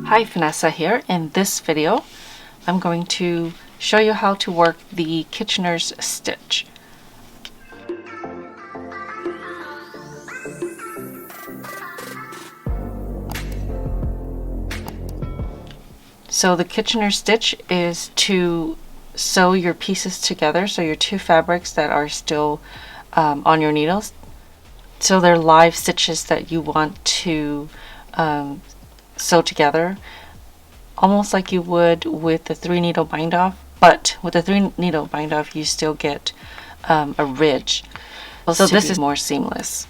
Hi, Phanessa here. In this video, I'm going to show you how to work the Kitchener's stitch. So the Kitchener's stitch is to sew your pieces together, so your two fabrics that are still on your needles. So they're live stitches that you want to sew together, almost like you would with the 3-needle bind off, but with the 3-needle bind off you still get a ridge, so this is more seamless.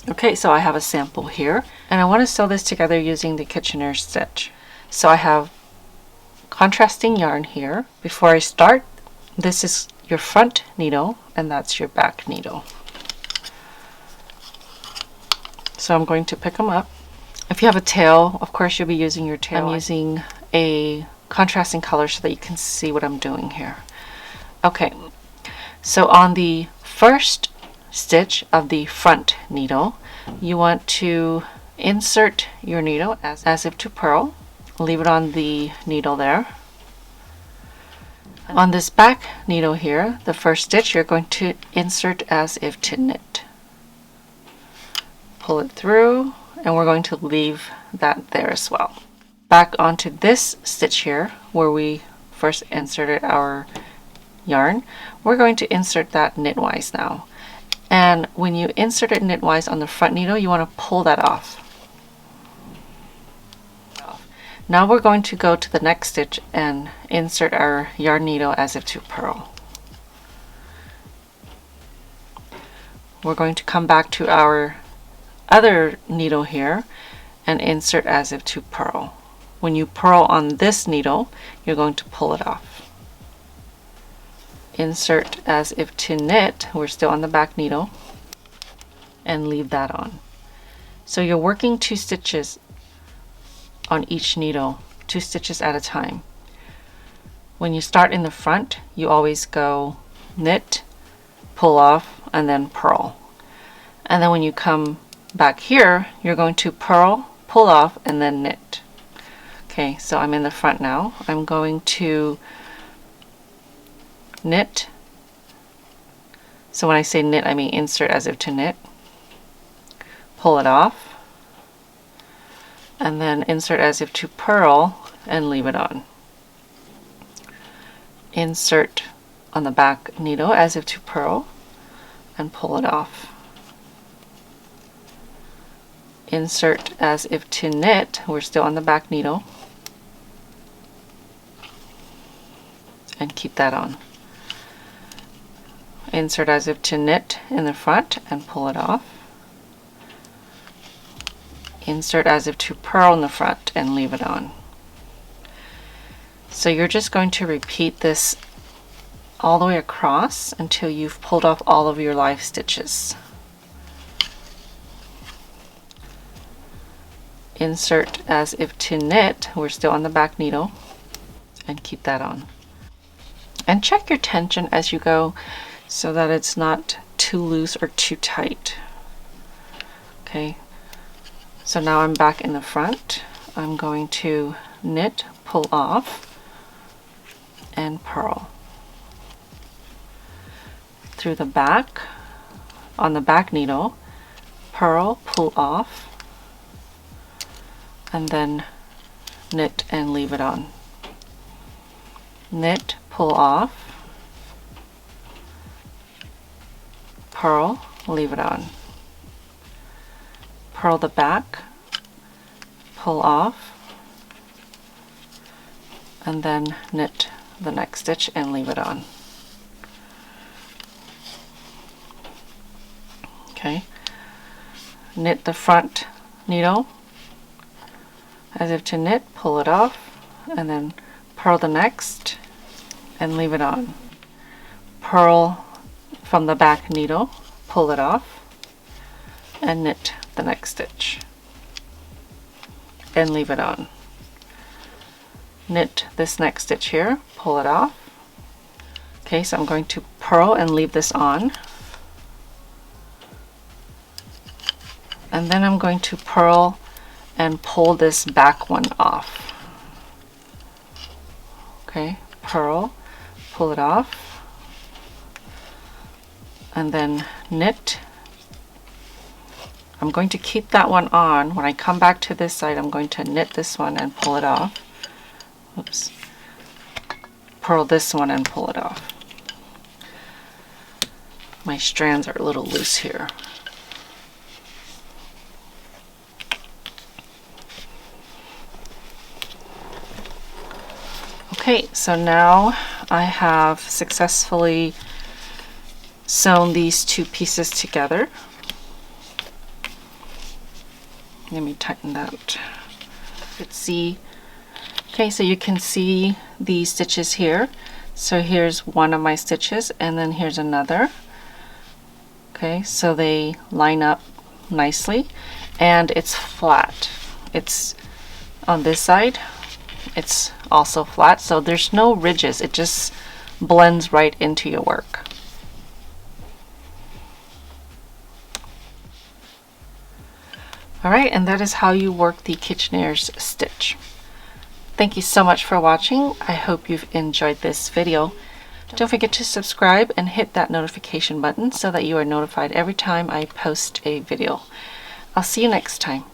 Okay, so I have a sample here and I want to sew this together using the Kitchener's stitch. So I have contrasting yarn here. Before I start, this is your front needle and that's your back needle. So I'm going to pick them up. If you have a tail, of course you'll be using your tail. I'm using a contrasting color so that you can see what I'm doing here. Okay, so on the first stitch of the front needle, you want to insert your needle as if to purl. Leave it on the needle there. On this back needle here, the first stitch, you're going to insert as if to knit. Pull it through, and we're going to leave that there as well. Back onto this stitch here where we first inserted our yarn, we're going to insert that knitwise now. And when you insert it knitwise on the front needle, you want to pull that off. Now we're going to go to the next stitch and insert our yarn needle as if to purl. We're going to come back to our other needle here and insert as if to purl. When you purl on this needle, you're going to pull it off. Insert as if to knit, we're still on the back needle, and leave that on. So you're working 2 stitches on each needle, 2 stitches at a time. When you start in the front, you always go knit, pull off, and then purl. And then when you come back here, you're going to purl, pull off, and then knit. Okay, so I'm in the front now. I'm going to knit. So when I say knit, I mean insert as if to knit. Pull it off. And then insert as if to purl and leave it on. Insert on the back needle as if to purl and pull it off. Insert as if to knit, we're still on the back needle, and keep that on. Insert as if to knit in the front and pull it off. Insert as if to purl in the front and leave it on. So you're just going to repeat this all the way across until you've pulled off all of your live stitches. Insert as if to knit, we're still on the back needle, and keep that on. And check your tension as you go so that it's not too loose or too tight. Okay, so now I'm back in the front. I'm going to knit, pull off, and purl. Through the back, on the back needle, purl, pull off, and then knit and leave it on. Knit, pull off, purl, leave it on. Purl the back, pull off, and then knit the next stitch and leave it on. Okay, knit the front needle as if to knit, pull it off, and then purl the next and leave it on. Purl from the back needle, pull it off, and knit the next stitch and leave it on. Knit this next stitch here, pull it off. Okay, so I'm going to purl and leave this on, and then I'm going to purl and pull this back one off. Okay, purl, pull it off, and then knit. I'm going to keep that one on. When I come back to this side, I'm going to knit this one and pull it off. Oops. Purl this one and pull it off. My strands are a little loose here. Okay, so now I have successfully sewn these two pieces together. Let me tighten that. Let's see. Okay, so you can see these stitches here. So here's one of my stitches, and then here's another. Okay, so they line up nicely, and it's flat. It's on this side. It's also flat, so there's no ridges. It just blends right into your work. Alright, and that is how you work the Kitchener's stitch. Thank you so much for watching. I hope you've enjoyed this video. Don't forget to subscribe and hit that notification button so that you are notified every time I post a video. I'll see you next time.